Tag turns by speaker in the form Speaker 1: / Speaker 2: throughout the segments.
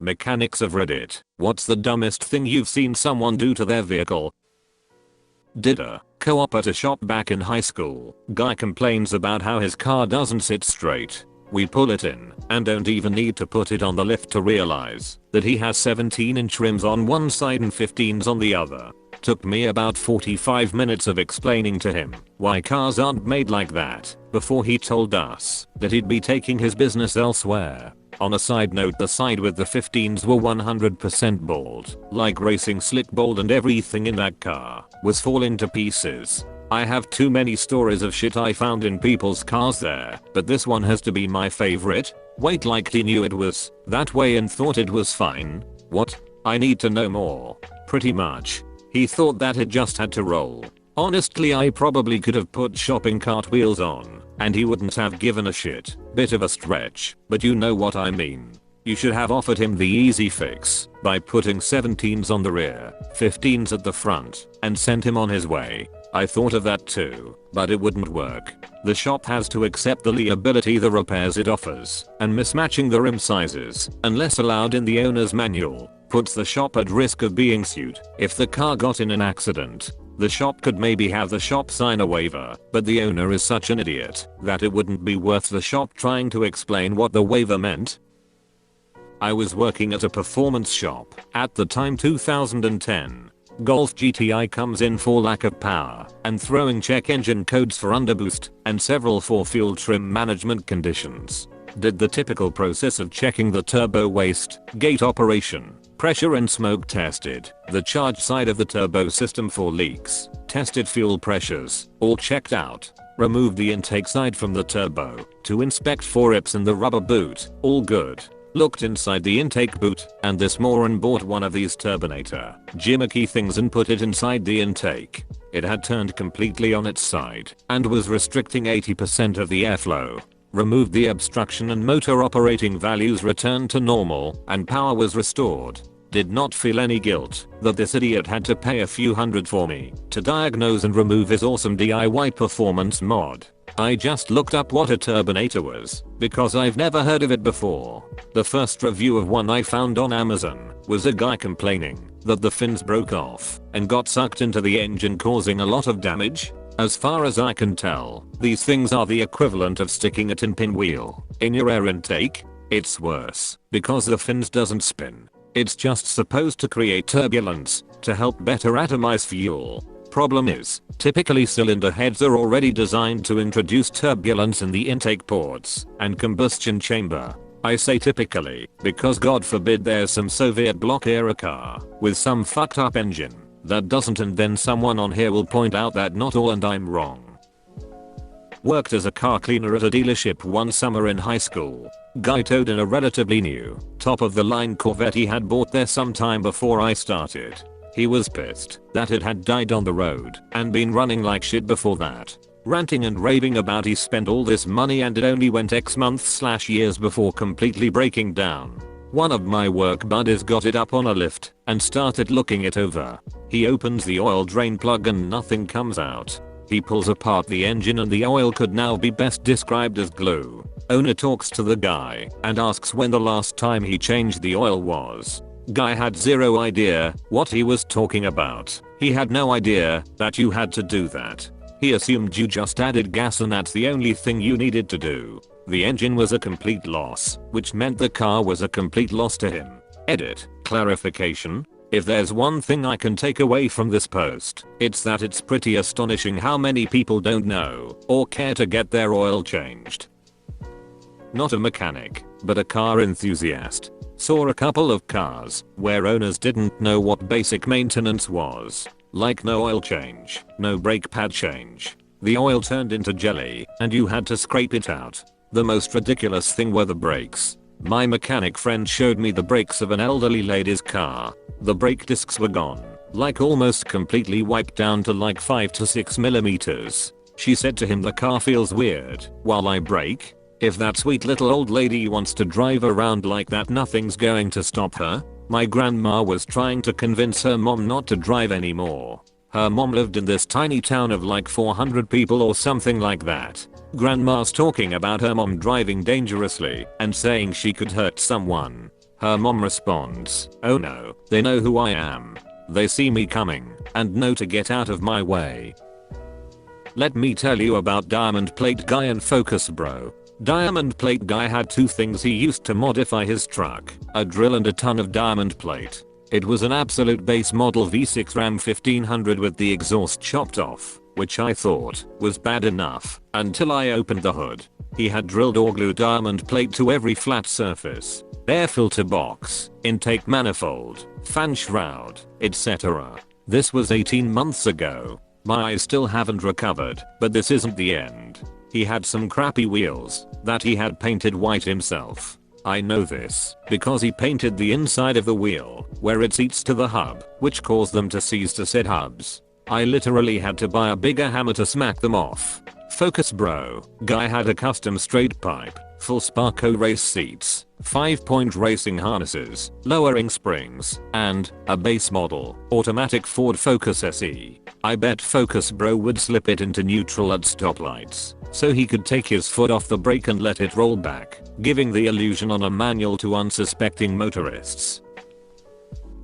Speaker 1: Mechanics of Reddit. What's the dumbest thing you've seen someone do to their vehicle? Did a co-op at a shop back in high school. Guy complains about how his car doesn't sit straight. We pull it in and don't even need to put it on the lift to realize that he has 17-inch rims on one side and 15s on the other. Took me about 45 minutes of explaining to him why cars aren't made like that before he told us that he'd be taking his business elsewhere. On a side note, the side with the 15s were 100% bald, like racing slick bald, and everything in that car was falling to pieces. I have too many stories of shit I found in people's cars there, but this one has to be my favorite. Wait, like he knew it was that way and thought it was fine? What? I need to know more. Pretty much. He thought that it just had to roll. Honestly, I probably could have put shopping cart wheels on and he wouldn't have given a shit. Bit of a stretch, but you know what I mean. You should have offered him the easy fix by putting 17s on the rear, 15s at the front, and sent him on his way. I thought of that too, but it wouldn't work. The shop has to accept the liability the repairs it offers, and mismatching the rim sizes, unless allowed in the owner's manual, puts the shop at risk of being sued. If the car got in an accident, the shop could maybe have the shop sign a waiver, but the owner is such an idiot that it wouldn't be worth the shop trying to explain what the waiver meant. I was working at a performance shop at the time, 2010. Golf GTI comes in for lack of power and throwing check engine codes for underboost and several for fuel trim management conditions. Did the typical process of checking the turbo waste, gate operation, pressure and smoke, tested the charge side of the turbo system for leaks, tested fuel pressures, all checked out. Removed the intake side from the turbo to inspect for rips in the rubber boot, all good. Looked inside the intake boot, and this moron bought one of these turbinator gimmicky things and put it inside the intake. It had turned completely on its side and was restricting 80% of the airflow. Removed the obstruction and motor operating values returned to normal and power was restored. Did not feel any guilt that this idiot had to pay a few hundred for me to diagnose and remove his awesome DIY performance mod. I just looked up what a turbinator was because I've never heard of it before. The first review of one I found on Amazon was a guy complaining that the fins broke off and got sucked into the engine, causing a lot of damage. As far as I can tell, these things are the equivalent of sticking a tin pinwheel in your air intake. It's worse because the fins doesn't spin. It's just supposed to create turbulence to help better atomize fuel. Problem is, typically cylinder heads are already designed to introduce turbulence in the intake ports and combustion chamber. I say typically because God forbid there's some Soviet bloc era car with some fucked up engine that doesn't, and then someone on here will point out that not all and I'm wrong. Worked as a car cleaner at a dealership one summer in high school. Guy towed in a relatively new, top of the line Corvette he had bought there some time before I started. He was pissed that it had died on the road and been running like shit before that. Ranting and raving about he spent all this money and it only went X months/years before completely breaking down. One of my work buddies got it up on a lift and started looking it over. He opens the oil drain plug and nothing comes out. He pulls apart the engine and the oil could now be best described as glue. Owner talks to the guy and asks when the last time he changed the oil was. Guy had zero idea what he was talking about. He had no idea that you had to do that. He assumed you just added gas and that's the only thing you needed to do. The engine was a complete loss, which meant the car was a complete loss to him. Edit. Clarification. If there's one thing I can take away from this post, it's that it's pretty astonishing how many people don't know or care to get their oil changed. Not a mechanic, but a car enthusiast. Saw a couple of cars where owners didn't know what basic maintenance was. Like no oil change, no brake pad change. The oil turned into jelly and you had to scrape it out. The most ridiculous thing were the brakes. My mechanic friend showed me the brakes of an elderly lady's car. The brake discs were gone, like almost completely wiped down to like 5 to 6 millimeters. She said to him, the car feels weird while I brake. If that sweet little old lady wants to drive around like that, nothing's going to stop her. My grandma was trying to convince her mom not to drive anymore. Her mom lived in this tiny town of like 400 people or something like that. Grandma's talking about her mom driving dangerously and saying she could hurt someone. Her mom responds, "Oh no, they know who I am. They see me coming and know to get out of my way." Let me tell you about Diamond Plate Guy and Focus Bro. Diamond Plate Guy had two things he used to modify his truck, a drill and a ton of diamond plate. It was an absolute base model V6 Ram 1500 with the exhaust chopped off, which I thought was bad enough until I opened the hood. He had drilled or glued diamond plate to every flat surface, air filter box, intake manifold, fan shroud, etc. This was 18 months ago. My eyes still haven't recovered, but this isn't the end. He had some crappy wheels that he had painted white himself. I know this because he painted the inside of the wheel where it seats to the hub, which caused them to seize to said hubs. I literally had to buy a bigger hammer to smack them off. Focus Bro Guy had a custom straight pipe, full Sparco race seats, 5-point racing harnesses, lowering springs, and a base model automatic Ford Focus SE. I bet Focus Bro would slip it into neutral at stoplights so he could take his foot off the brake and let it roll back, giving the illusion on a manual to unsuspecting motorists.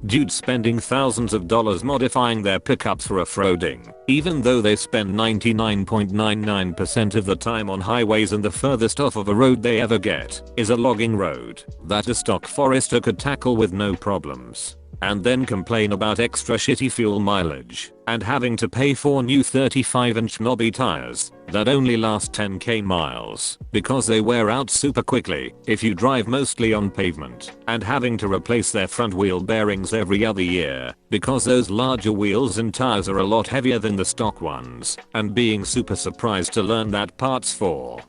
Speaker 1: Dudes spending thousands of dollars modifying their pickups for off-roading, even though they spend 99.99% of the time on highways and the furthest off of a road they ever get is a logging road that a stock Forester could tackle with no problems. And then complain about extra shitty fuel mileage and having to pay for new 35-inch knobby tires that only last 10k miles because they wear out super quickly if you drive mostly on pavement, and having to replace their front wheel bearings every other year because those larger wheels and tires are a lot heavier than the stock ones, and being super surprised to learn that parts for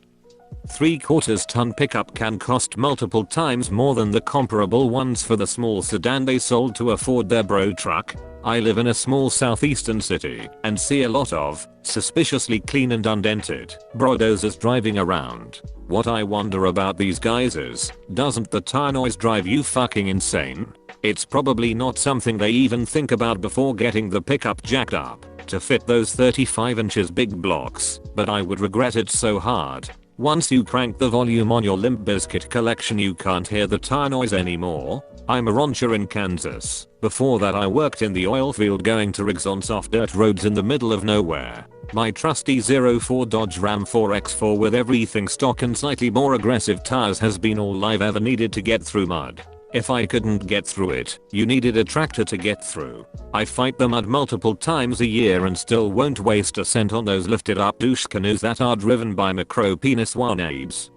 Speaker 1: 3/4 ton pickup can cost multiple times more than the comparable ones for the small sedan they sold to afford their bro truck. I live in a small southeastern city and see a lot of suspiciously clean and undented brodozers driving around. What I wonder about these guys is, doesn't the tire noise drive you fucking insane? It's probably not something they even think about before getting the pickup jacked up to fit those 35 inches big blocks, but I would regret it so hard. Once you crank the volume on your Limp Bizkit collection you can't hear the tire noise anymore. I'm a rancher in Kansas. Before that I worked in the oil field going to rigs on soft dirt roads in the middle of nowhere. My trusty 04 Dodge Ram 4X4 with everything stock and slightly more aggressive tires has been all I've ever needed to get through mud. If I couldn't get through it, you needed a tractor to get through. I fight the mud multiple times a year and still won't waste a cent on those lifted up douche canoes that are driven by macro penis wanabes.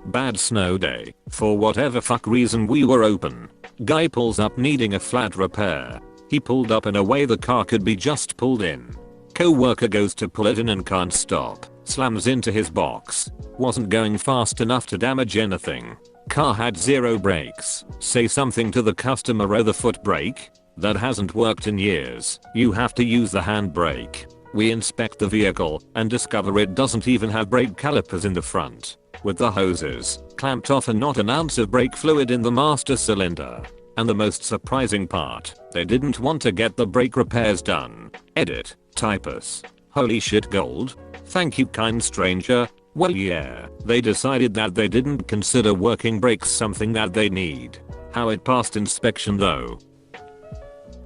Speaker 1: Bad snow day. For whatever fuck reason we were open. Guy pulls up needing a flat repair. He pulled up in a way the car could be just pulled in. Co-worker goes to pull it in and can't stop. Slams into his box. Wasn't going fast enough to damage anything. Car had zero brakes. Say something to the customer or the foot brake? That hasn't worked in years. You have to use the hand brake. We inspect the vehicle and discover it doesn't even have brake calipers in the front. With the hoses clamped off and not an ounce of brake fluid in the master cylinder. And the most surprising part, they didn't want to get the brake repairs done. Edit. Typus. Holy shit gold. Thank you kind stranger. Well yeah, they decided that they didn't consider working brakes something that they need. How it passed inspection though.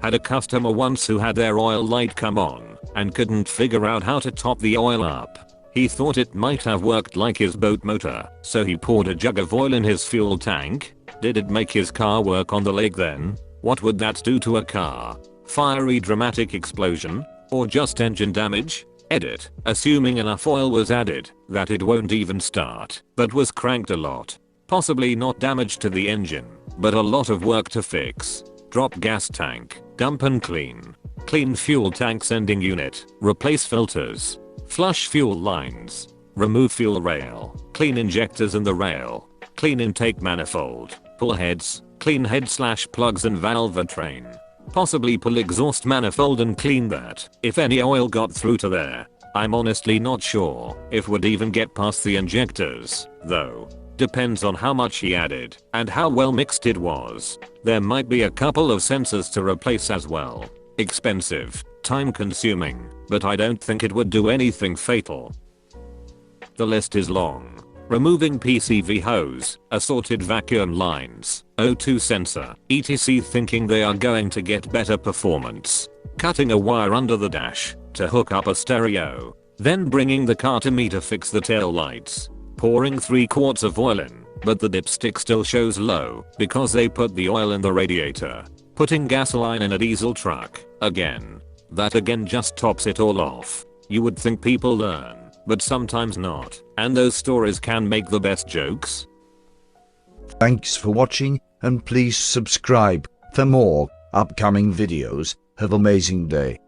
Speaker 1: Had a customer once who had their oil light come on and couldn't figure out how to top the oil up. He thought it might have worked like his boat motor, so he poured a jug of oil in his fuel tank. Did it make his car work on the lake then? What would that do to a car? Fiery dramatic explosion? Or just engine damage? Edit. Assuming enough oil was added that it won't even start, but was cranked a lot. Possibly not damage to the engine, but a lot of work to fix. Drop gas tank, dump and clean. Clean fuel tank sending unit, replace filters. Flush fuel lines. Remove fuel rail. Clean injectors in the rail. Clean intake manifold. Pull heads. Clean head/plugs and valve train. Possibly pull exhaust manifold and clean that if any oil got through to there. I'm honestly not sure if would even get past the injectors, though. Depends on how much he added and how well mixed it was. There might be a couple of sensors to replace as well. Expensive, time consuming, but I don't think it would do anything fatal. The list is long. Removing PCV hose, assorted vacuum lines, O2 sensor, etc., thinking they are going to get better performance. Cutting a wire under the dash to hook up a stereo. Then bringing the car to me to fix the tail lights. Pouring 3 quarts of oil in, but the dipstick still shows low because they put the oil in the radiator. Putting gasoline in a diesel truck. Again. That again just tops it all off. You would think people learn, but sometimes not. And those stories can make the best jokes.
Speaker 2: Thanks for watching, and please subscribe for more upcoming videos. Have an amazing day.